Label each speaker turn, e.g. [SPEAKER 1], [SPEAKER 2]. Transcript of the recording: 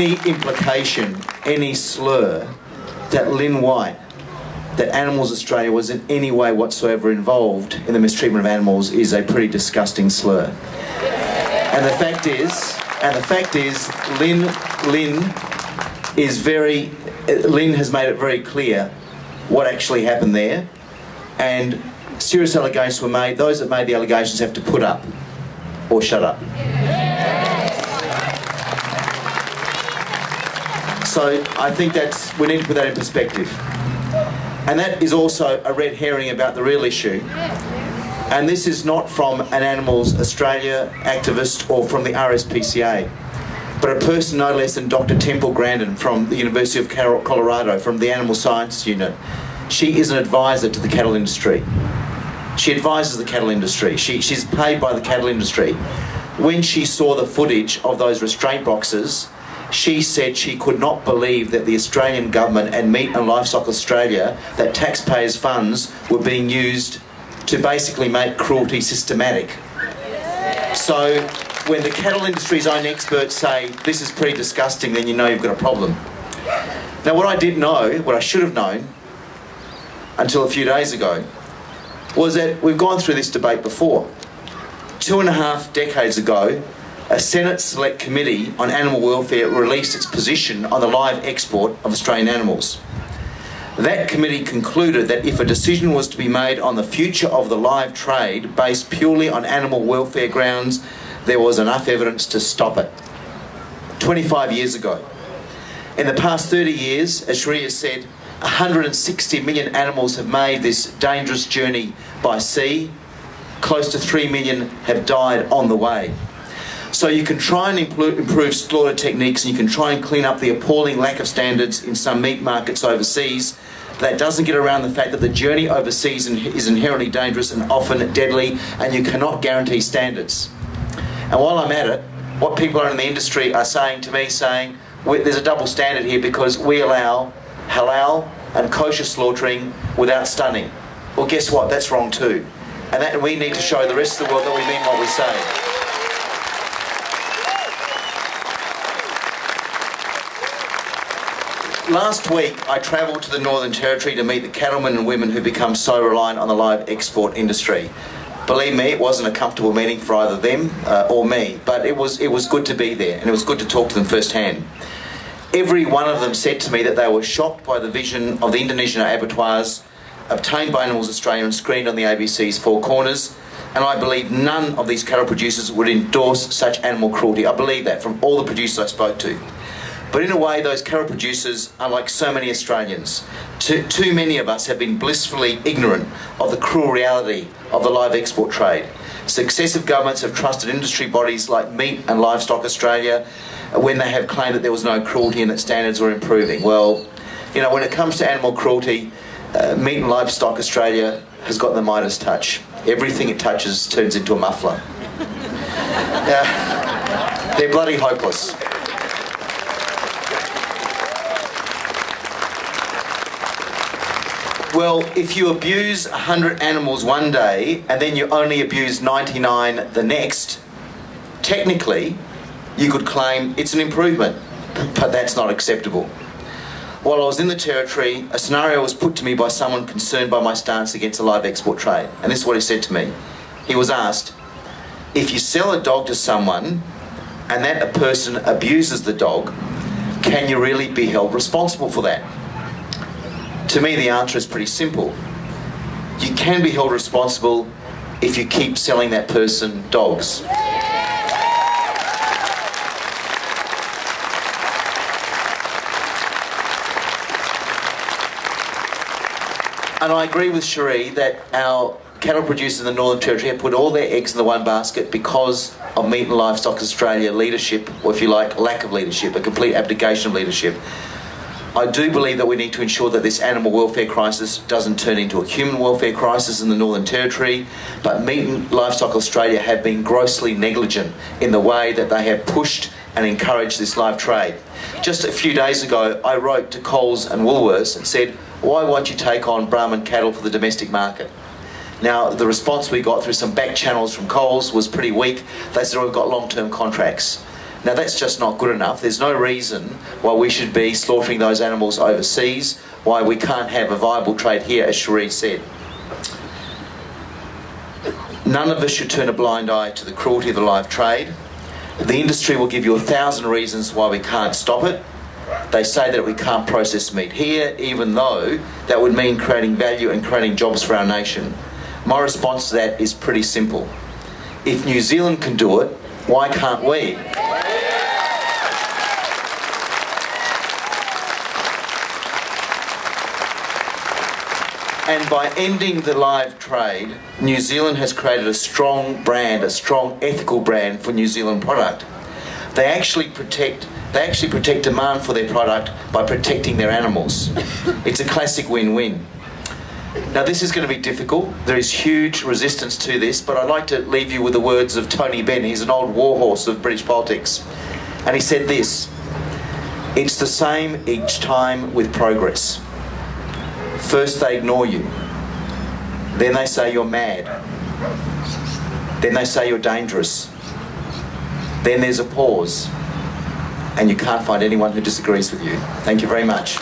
[SPEAKER 1] Any implication, any slur that Lynn White, that Animals Australia was in any way whatsoever involved in the mistreatment of animals is a pretty disgusting slur. And the fact is, Lynn has made it very clear what actually happened there, and serious allegations were made. Those that made the allegations have to put up or shut up. So I think we need to put that in perspective. And that is also a red herring about the real issue. And this is not from an Animals Australia activist or from the RSPCA, but a person no less than Dr. Temple Grandin from the University of Colorado, from the Animal Science Unit. She is an advisor to the cattle industry. She advises the cattle industry. She's paid by the cattle industry. When she saw the footage of those restraint boxes, she said she could not believe that the Australian government and Meat and Livestock Australia, that taxpayers' funds were being used to basically make cruelty systematic. So when the cattle industry's own experts say this is pretty disgusting, then you know you've got a problem. Now what I didn't know, what I should have known until a few days ago, was that we've gone through this debate before. 2.5 decades ago, a Senate Select Committee on Animal Welfare released its position on the live export of Australian animals. That committee concluded that if a decision was to be made on the future of the live trade based purely on animal welfare grounds, there was enough evidence to stop it. 25 years ago. In the past 30 years, as Sharia said, 160 million animals have made this dangerous journey by sea. Close to 3 million have died on the way. So you can try and improve slaughter techniques, and you can try and clean up the appalling lack of standards in some meat markets overseas. That doesn't get around the fact that the journey overseas is inherently dangerous and often deadly, and you cannot guarantee standards. And while I'm at it, what people in the industry are saying to me, there's a double standard here because we allow halal and kosher slaughtering without stunning. Well, guess what? That's wrong too. And we need to show the rest of the world that we mean what we say. Last week, I travelled to the Northern Territory to meet the cattlemen and women who become so reliant on the live export industry. Believe me, it wasn't a comfortable meeting for either them or me, but it was good to be there, and it was good to talk to them firsthand. Every one of them said to me that they were shocked by the vision of the Indonesian abattoirs obtained by Animals Australia and screened on the ABC's Four Corners, and I believe none of these cattle producers would endorse such animal cruelty. I believe that from all the producers I spoke to. But in a way, those cattle producers are like so many Australians. Too many of us have been blissfully ignorant of the cruel reality of the live export trade. Successive governments have trusted industry bodies like Meat and Livestock Australia when they have claimed that there was no cruelty and that standards were improving. Well, you know, when it comes to animal cruelty, Meat and Livestock Australia has got the Midas touch. Everything it touches turns into a muffler. They're bloody hopeless. Well, if you abuse 100 animals one day and then you only abuse 99 the next, technically you could claim it's an improvement, but that's not acceptable. While I was in the Territory, a scenario was put to me by someone concerned by my stance against the live export trade, and this is what he said to me. He was asked, if you sell a dog to someone and that person abuses the dog, can you really be held responsible for that? To me, the answer is pretty simple. You can be held responsible if you keep selling that person dogs. And I agree with Cherie that our cattle producers in the Northern Territory have put all their eggs in the one basket because of Meat and Livestock Australia leadership, or if you like, lack of leadership, a complete abdication of leadership. I do believe that we need to ensure that this animal welfare crisis doesn't turn into a human welfare crisis in the Northern Territory, but Meat and Livestock Australia have been grossly negligent in the way that they have pushed and encouraged this live trade. Just a few days ago, I wrote to Coles and Woolworths and said, why won't you take on Brahman cattle for the domestic market? Now, the response we got through some back channels from Coles was pretty weak. They said, oh, we've got long-term contracts. Now that's just not good enough. There's no reason why we should be slaughtering those animals overseas, why we can't have a viable trade here, as Cherie said. None of us should turn a blind eye to the cruelty of the live trade. The industry will give you 1,000 reasons why we can't stop it. They say that we can't process meat here, even though that would mean creating value and creating jobs for our nation. My response to that is pretty simple. If New Zealand can do it, why can't we? And by ending the live trade, New Zealand has created a strong brand, a strong ethical brand for New Zealand product. They actually protect demand for their product by protecting their animals. It's a classic win-win. Now this is going to be difficult. There is huge resistance to this, but I'd like to leave you with the words of Tony Benn. He's an old warhorse of British politics. And he said this: "It's the same each time with progress. First they ignore you, then they say you're mad, then they say you're dangerous, then there's a pause, and you can't find anyone who disagrees with you." Thank you very much.